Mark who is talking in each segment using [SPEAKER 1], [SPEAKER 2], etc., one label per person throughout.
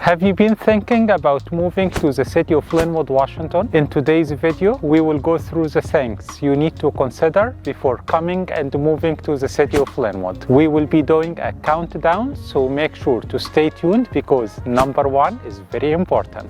[SPEAKER 1] Have you been thinking about moving to the city of Lynnwood, Washington? In today's video, we will go through the things you need to consider before coming and moving to the city of Lynnwood. We will be doing a countdown, so make sure to stay tuned because number one is very important.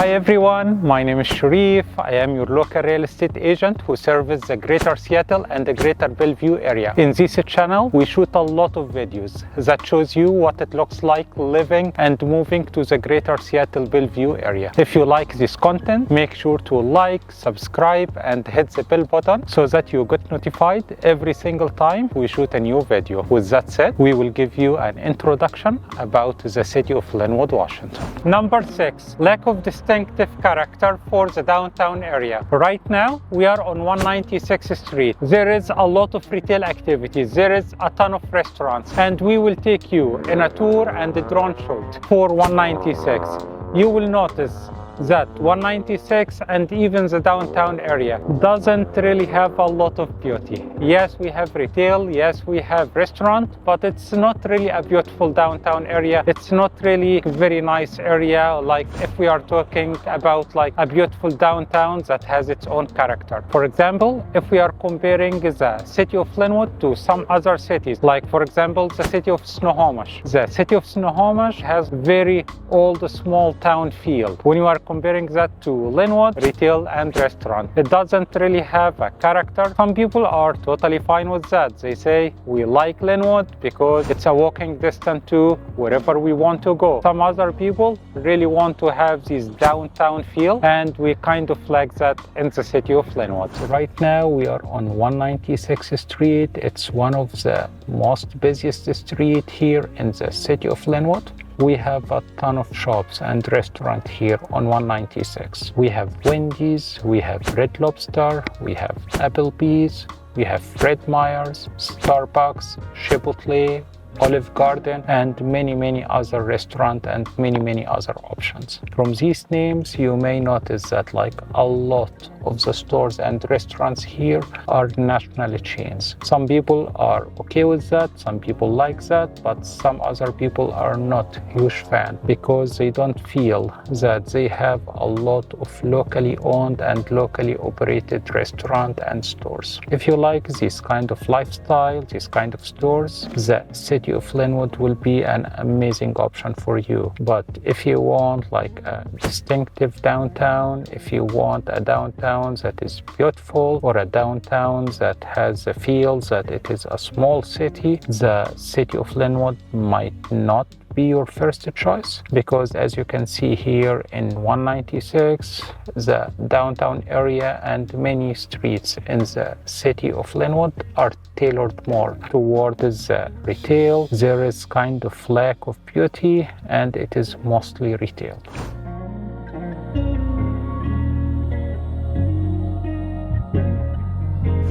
[SPEAKER 1] Hi everyone, my name is Sherief. I am your local real estate agent who serves the Greater Seattle and the Greater Bellevue area. In this channel, we shoot a lot of videos that shows you what it looks like living and moving to the Greater Seattle Bellevue area. If you like this content, make sure to like, subscribe and hit the bell button so that you get notified every single time we shoot a new video. With that said, we will give you an introduction about the city of Lynnwood, Washington. Number 6, lack of distinctive character for the downtown area. Right now, we are on 196th Street. There is a lot of retail activities. There is a ton of restaurants, and we will take you in a tour and a drone shoot for 196. You will notice that 196 and even the downtown area doesn't really have a lot of beauty. Yes, we have retail, yes, we have restaurant, but it's not really a beautiful downtown area. It's not really a very nice area, like if we are talking about like a beautiful downtown that has its own character. For example, if we are comparing the city of Lynnwood to some other cities, like for example, the city of Snohomish. The city of Snohomish has very old small town feel. When you are comparing that to Lynnwood, retail and restaurant, it doesn't really have a character. Some people are totally fine with that. They say we like Lynnwood because it's a walking distance to wherever we want to go. Some other people really want to have this downtown feel, and we kind of like that in the city of Lynnwood. Right now we are on 196th Street. It's one of the most busiest street here in the city of Lynnwood. We have a ton of shops and restaurants here on 196. We have Wendy's, we have Red Lobster, we have Applebee's, we have Fred Meyer's, Starbucks, Chipotle, Olive Garden, and many other restaurants and many other options. From these names, you may notice that like a lot of the stores and restaurants here are national chains. Some people are okay with that, some people like that, but some other people are not huge fan because they don't feel that they have a lot of locally owned and locally operated restaurants and stores. If you like this kind of lifestyle, this kind of stores, the city of Lynnwood will be an amazing option for you. But if you want like a distinctive downtown, if you want a downtown that is beautiful or a downtown that has a feel that it is a small city, the city of Lynnwood might not be your first choice, because as you can see here in 196, the downtown area and many streets in the city of Lynnwood are tailored more towards retail. There is kind of lack of beauty and it is mostly retail.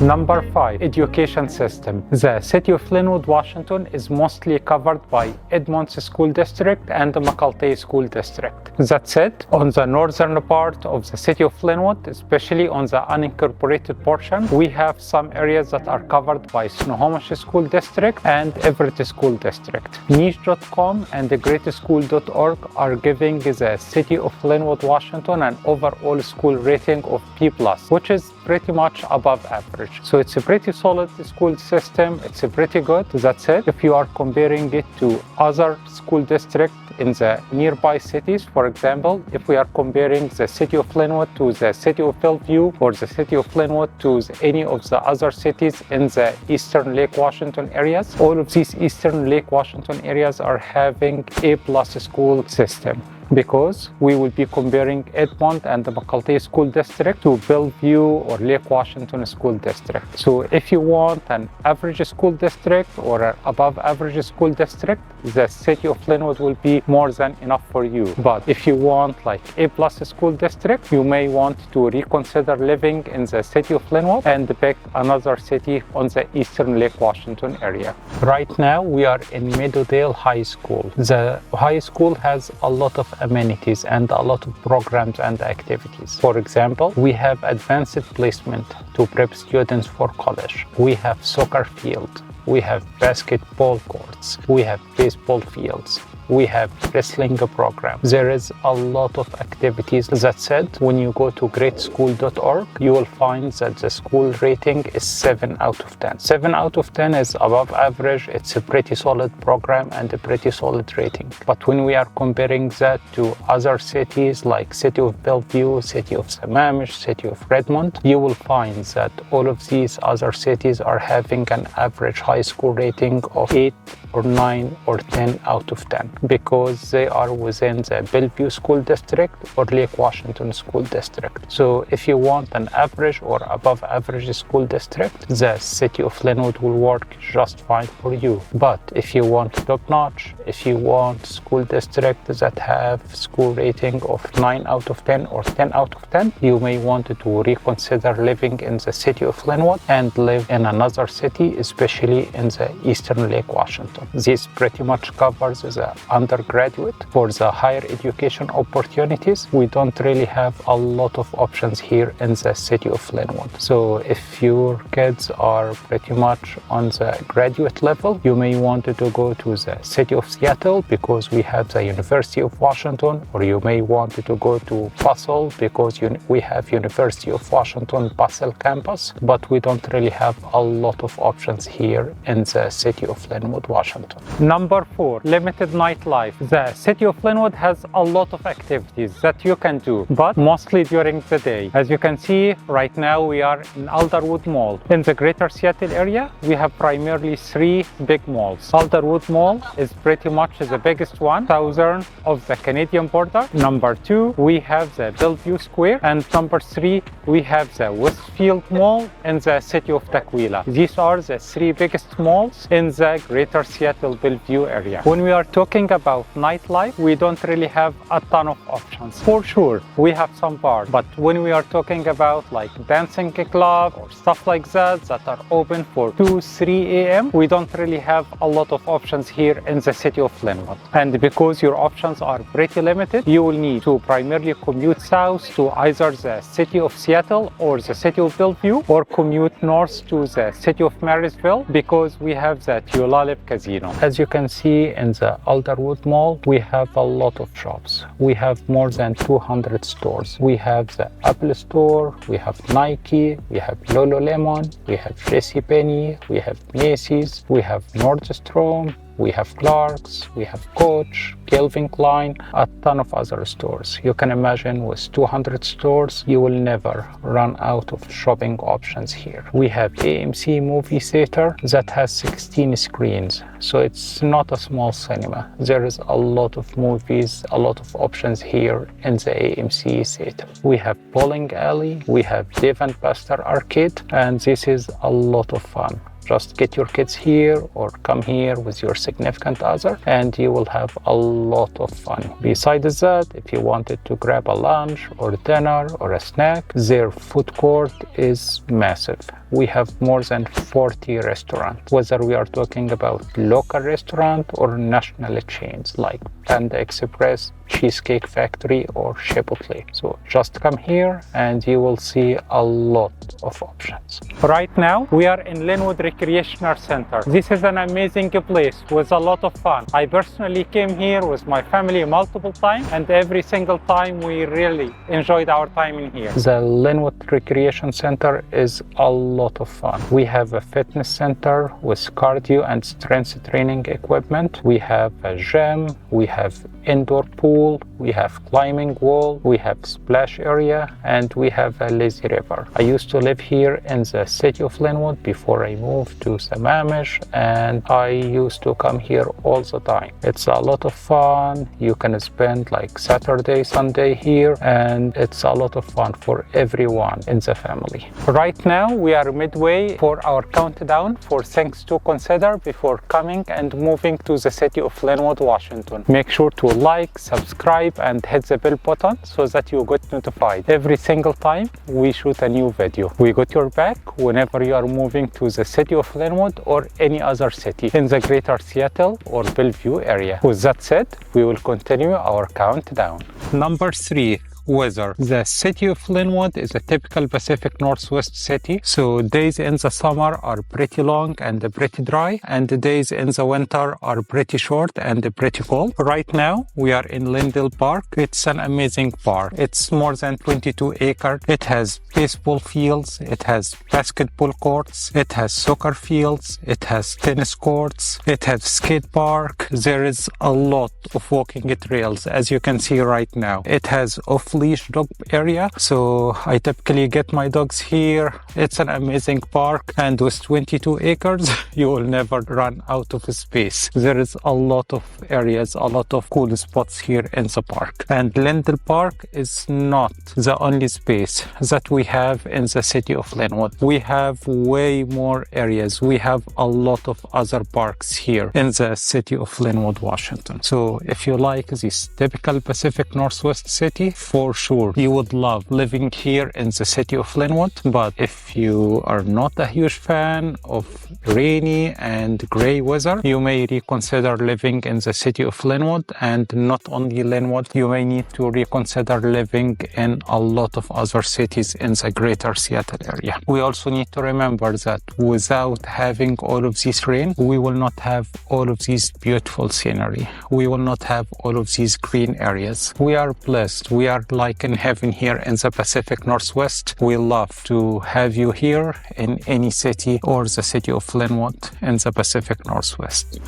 [SPEAKER 1] Number 5, education system. The city of Lynnwood, Washington is mostly covered by Edmonds School District and the McAulty School District. That said, on the northern part of the city of Lynnwood, especially on the unincorporated portion, we have some areas that are covered by Snohomish School District and Everett School District. Niche.com and the greatschool.org are giving the city of Lynnwood, Washington an overall school rating of B+, which is pretty much above average. So it's a pretty solid school system. It's a pretty good. That said, if you are comparing it to other school districts in the nearby cities, for example, if we are comparing the city of Lynnwood to the city of Bellevue or the city of Lynnwood to any of the other cities in the eastern Lake Washington areas, all of these eastern Lake Washington areas are having A+ school system, because we will be comparing Edmond and the McAulty School District to Bellevue or Lake Washington School District. So if you want an average school district or an above average school district, the city of Lynnwood will be more than enough for you. But if you want like A+ school district, you may want to reconsider living in the city of Lynnwood and pick another city on the eastern Lake Washington area. Right now we are in Meadowdale High School. The high school has a lot of amenities and a lot of programs and activities. For example, we have advanced placement to prep students for college. We have soccer field. We have basketball courts. We have baseball fields. We have wrestling program. There is a lot of activities. That said, when you go to greatschool.org, you will find that the school rating is 7 out of 10. 7 out of 10 is above average. It's a pretty solid program and a pretty solid rating. But when we are comparing that to other cities like City of Bellevue, City of Sammamish, City of Redmond, you will find that all of these other cities are having an average high school rating of 8 or 9 or 10 out of 10 because they are within the Bellevue School District or Lake Washington School District. So if you want an average or above average school district, the City of Lynnwood will work just fine for you. But if you want top-notch, if you want school districts that have school rating of 9 out of 10 or 10 out of 10, you may want to reconsider living in the City of Lynnwood and live in another city, especially in the Eastern Lake Washington. This pretty much covers the undergraduate. For the higher education opportunities, we don't really have a lot of options here in the City of Lynnwood. So if your kids are pretty much on the graduate level, you may want to go to the City of Seattle because we have the University of Washington, or you may want to go to Bustle because we have University of Washington Bustle campus, but we don't really have a lot of options here in the City of Lynnwood, Washington. Number 4, limited nightlife. The City of Lynnwood has a lot of activities that you can do, but mostly during the day. As you can see, right now we are in Alderwood Mall. In the Greater Seattle area, we have primarily 3 big malls. Alderwood Mall is pretty much the biggest one, southern of the Canadian border. Number 2, we have the Bellevue Square, and number 3, we have the Westfield Mall in the City of Tukwila. These are the 3 biggest malls in the Greater Seattle Bellevue area. When we are talking about nightlife, we don't really have a ton of options. For sure, we have some bars, but when we are talking about like dancing club or stuff like that are open for 2-3 a.m., we don't really have a lot of options here in the City of Lynnwood. And because your options are pretty limited, you will need to primarily commute south to either the City of Seattle or the City of Bellevue, or commute north to the City of Marysville because we have the Tulalip Casino. As you can see in the Alderwood Mall, we have a lot of shops. We have more than 200 stores. We have the Apple Store, we have Nike, we have Lululemon, we have JCPenney, we have Macy's, we have Nordstrom, we have Clark's, we have Coach, Calvin Klein, a ton of other stores. You can imagine with 200 stores, you will never run out of shopping options here. We have AMC movie theater that has 16 screens, so it's not a small cinema. There is a lot of movies, a lot of options here in the AMC theater. We have bowling alley, we have Dave & Buster arcade, and this is a lot of fun. Just get your kids here or come here with your significant other and you will have a lot of fun. Besides that, if you wanted to grab a lunch or dinner or a snack, their food court is massive. We have more than 40 restaurants, whether we are talking about local restaurant or national chains like Panda Express, Cheesecake Factory or Chipotle. So just come here and you will see a lot of options. Right now we are in Lynnwood Recreational Center. This is an amazing place with a lot of fun. I personally came here with my family multiple times, and every single time we really enjoyed our time in here. The Lynnwood Recreation Center is a lot of fun. We have a fitness center with cardio and strength training equipment. We have a gym, we have indoor pool, we have climbing wall, we have splash area, and we have a lazy river. I used to live here in the City of Lynnwood before I moved to Sammamish, and I used to come here all the time. It's a lot of fun. You can spend like Saturday, Sunday here, and it's a lot of fun for everyone in the family. Right now we are midway for our countdown for things to consider before coming and moving to the City of Lynnwood, Washington. Make sure to like, subscribe and hit the bell button so that you get notified every single time we shoot a new video. We got your back whenever you are moving to the city of Lynnwood or any other city in the Greater Seattle or Bellevue area. With that said, we will continue our countdown. Number 3. Weather. The city of Lynnwood is a typical Pacific Northwest city, so days in the summer are pretty long and pretty dry, and the days in the winter are pretty short and pretty cold. Right now, we are in Lynnwood Park. It's an amazing park. It's more than 22 acres. It has baseball fields, it has basketball courts, it has soccer fields, it has tennis courts, it has skate park. There is a lot of walking trails, as you can see right now. It has off-leash dog area, so I typically get my dogs here. It's an amazing park, and with 22 acres you will never run out of space. There is a lot of areas, a lot of cool spots here in the park, and Lynnwood Park is not the only space that we have in the city of Lynnwood. We have way more areas. We have a lot of other parks here in the city of Lynnwood, Washington. So if you like this typical Pacific Northwest city, for sure you would love living here in the city of Lynnwood. But if you are not a huge fan of rainy and gray weather, you may reconsider living in the city of Lynnwood. And not only Lynnwood, you may need to reconsider living in a lot of other cities in the Greater Seattle area. We also need to remember that without having all of this rain, we will not have all of these beautiful scenery. We will not have all of these green areas. We are blessed. We are like in heaven here in the Pacific Northwest. We love to have you here in any city or the city of Lynnwood in the Pacific Northwest.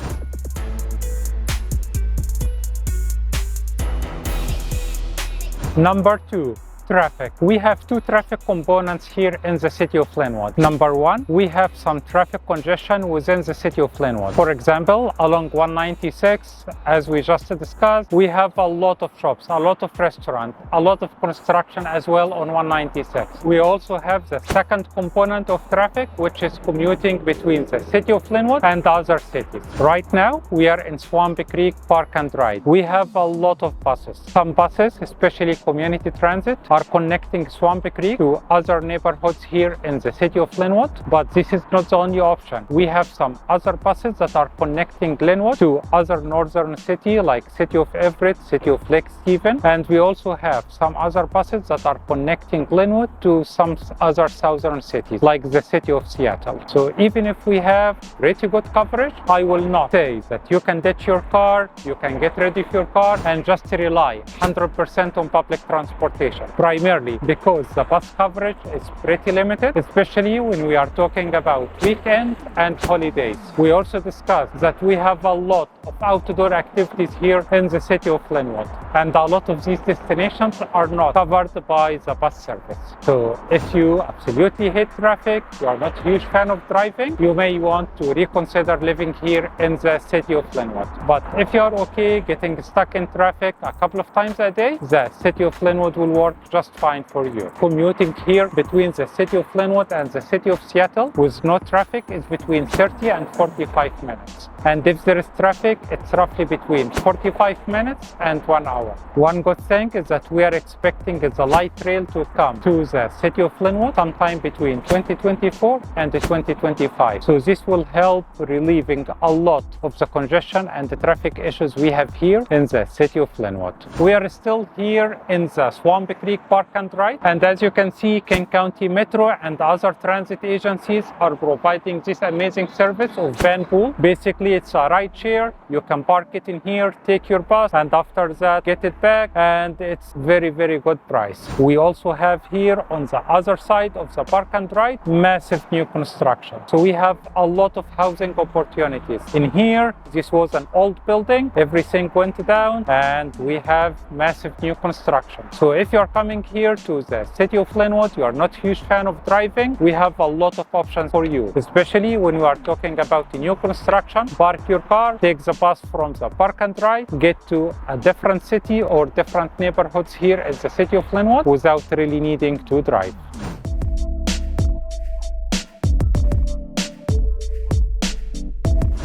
[SPEAKER 1] Number 2. Traffic. We have two traffic components here in the city of Lynnwood. Number 1, we have some traffic congestion within the city of Lynnwood. For example, along 196, as we just discussed, we have a lot of shops, a lot of restaurants, a lot of construction as well on 196. We also have the second component of traffic, which is commuting between the city of Lynnwood and other cities. Right now, we are in Swamp Creek Park and Ride. We have a lot of buses. Some buses, especially community transit, are connecting Swamp Creek to other neighborhoods here in the city of Lynnwood, but this is not the only option. We have some other buses that are connecting Lynnwood to other northern city like city of Everett, city of Lake Stephen, and we also have some other buses that are connecting Lynnwood to some other southern cities like the city of Seattle. So even if we have pretty good coverage, I will not say that you can ditch your car, you can get rid of your car and just rely 100% on public transportation. Primarily because the bus coverage is pretty limited, especially when we are talking about weekends and holidays. We also discussed that we have a lot of outdoor activities here in the city of Lynnwood, and a lot of these destinations are not covered by the bus service. So if you absolutely hate traffic, you are not a huge fan of driving, you may want to reconsider living here in the city of Lynnwood. But if you are okay getting stuck in traffic a couple of times a day, the city of Lynnwood will work just fine for you. Commuting here between the city of Lynnwood and the city of Seattle with no traffic is between 30 and 45 minutes. And if there is traffic, it's roughly between 45 minutes and 1 hour. One good thing is that we are expecting the light rail to come to the city of Lynnwood sometime between 2024 and 2025. So this will help relieving a lot of the congestion and the traffic issues we have here in the city of Lynnwood. We are still here in the Swamp Creek Park and Ride, and as you can see, King County Metro and other transit agencies are providing this amazing service of van pool. Basically, it's a ride share. You can park it in here, take your bus, and after that get it back, and it's very good price. We also have here on the other side of the Park and Ride massive new construction. So we have a lot of housing opportunities. In here, this was an old building, everything went down, and we have massive new construction. So if you're coming here to the city of Lynnwood, you are not a huge fan of driving, we have a lot of options for you, especially when you are talking about new construction. Park your car, take the bus from the Park and Ride, get to a different city or different neighborhoods here in the city of Lynnwood without really needing to drive.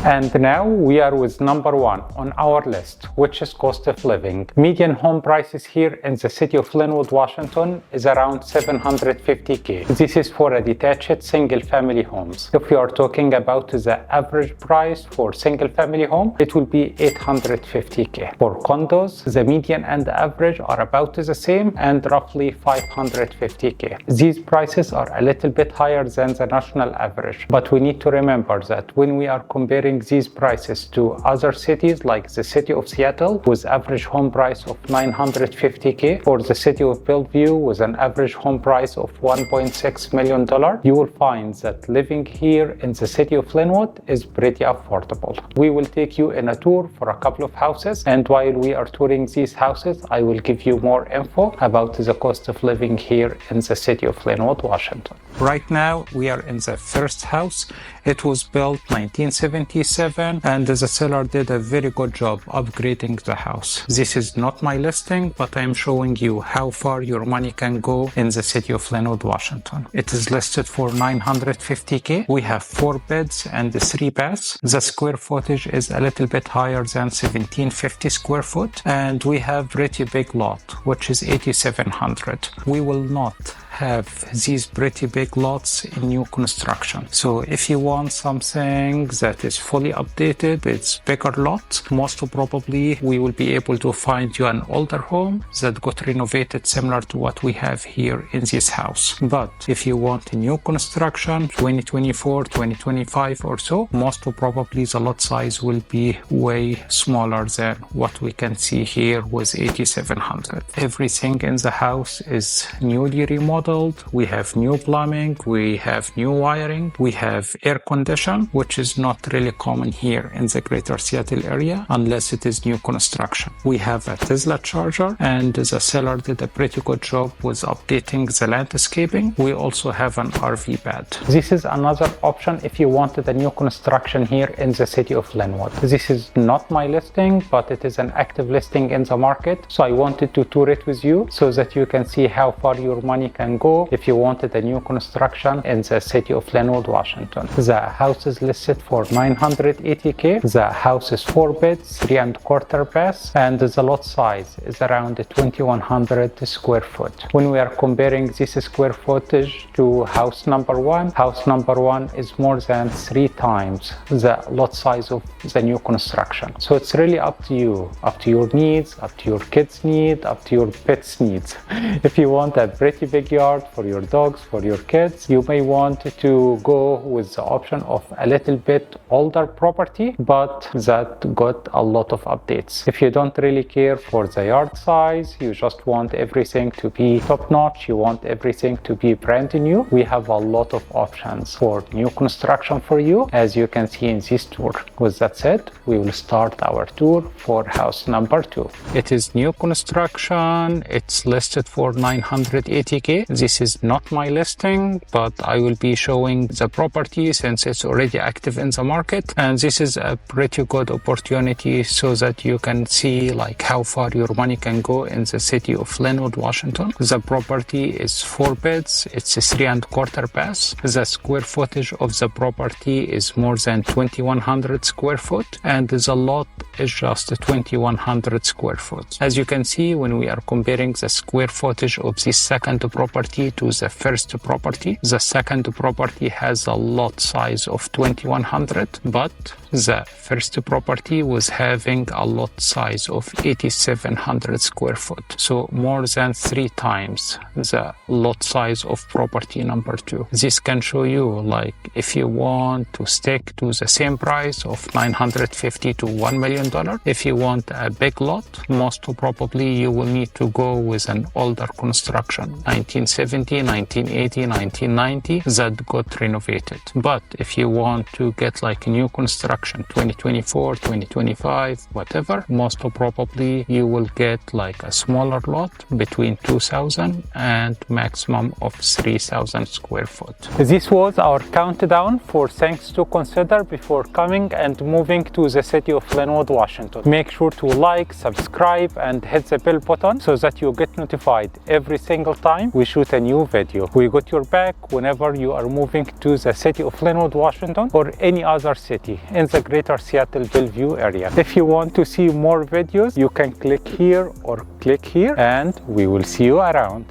[SPEAKER 1] And now we are with number 1 on our list, which is cost of living. Median home prices here in the city of Lynnwood, Washington is around $750K. This is for a detached single family homes. If we are talking about the average price for single family home, it will be $850K. For condos, the median and the average are about the same and roughly $550K. These prices are a little bit higher than the national average, but we need to remember that when we are comparing these prices to other cities like the city of Seattle with average home price of $950K, or the city of Bellevue with an average home price of $1.6 million, you will find that living here in the city of Lynnwood is pretty affordable. We will take you in a tour for a couple of houses, and while we are touring these houses, I will give you more info about the cost of living here in the city of Lynnwood, Washington. Right now, we are in the first house. It was built 1977, and the seller did a very good job upgrading the house. This is not my listing, but I'm showing you how far your money can go in the city of Lynnwood, Washington. It is listed for $950K. We have 4 beds and 3 baths. The square footage is a little bit higher than 1750 square foot, and we have pretty big lot, which is 8,700. We will not have these pretty big lots in new construction. So if you want something that is fully updated, it's bigger lot, most probably we will be able to find you an older home that got renovated similar to what we have here in this house. But if you want a new construction, 2024, 2025 or so, most probably the lot size will be way smaller than what we can see here with 8,700. Everything in the house is newly remodeled. We have new plumbing, we have new wiring, we have air condition, which is not really common here in the Greater Seattle area unless it is new construction. We have a Tesla charger, and the seller did a pretty good job with updating the landscaping. We also have an RV bed. This is another option if you wanted a new construction here in the city of Lynnwood. This is not my listing, but it is an active listing in the market, so I wanted to tour it with you so that you can see how far your money can go if you wanted a new construction in the city of Lynnwood, Washington. The house is listed for $980K. The house is 4 beds, 3 1/4 baths, and the lot size is around 2,100 square foot. When we are comparing this square footage to house number 1, house number 1 is more than 3 times the lot size of the new construction. So it's really up to you, up to your needs, up to your kids' needs, up to your pets' needs. If you want a pretty big yard for your dogs, for your kids, you may want to go with the option of a little bit older property, but that got a lot of updates. If you don't really care for the yard size, you just want everything to be top notch, you want everything to be brand new, we have a lot of options for new construction for you, as you can see in this tour. With that said, we will start our tour for house number 2. It is new construction. It's listed for $980K. This is not my listing, but I will be showing the property since it's already active in the market, and this is a pretty good opportunity so that you can see like how far your money can go in the city of Lynnwood, Washington. The property is 4 beds, it's 3 1/4 baths. The square footage of the property is more than 2,100 square foot, and the lot is just 2,100 square foot. As you can see, when we are comparing the square footage of this second property to the first property, the second property has a lot size of 2,100, but the first property was having a lot size of 8,700 square foot. So more than 3 times the lot size of property number 2. This can show you like if you want to stick to the same price of $950 to $1 million, if you want a big lot, most probably you will need to go with an older construction, 1970, 1980, 1990, that got renovated. But if you want to get like a new construction, 2024, 2025, whatever, most probably you will get like a smaller lot between 2,000 and maximum of 3,000 square foot. This was our countdown for things to consider before coming and moving to the city of Lynnwood, Washington. Make sure to like, subscribe, and hit the bell button so that you get notified every single time we shoot a new video. We got your back whenever you are moving to the city of Lynnwood, Washington, or any other city in the Greater Seattle Bellevue area. If you want to see more videos, you can click here or click here, and we will see you around.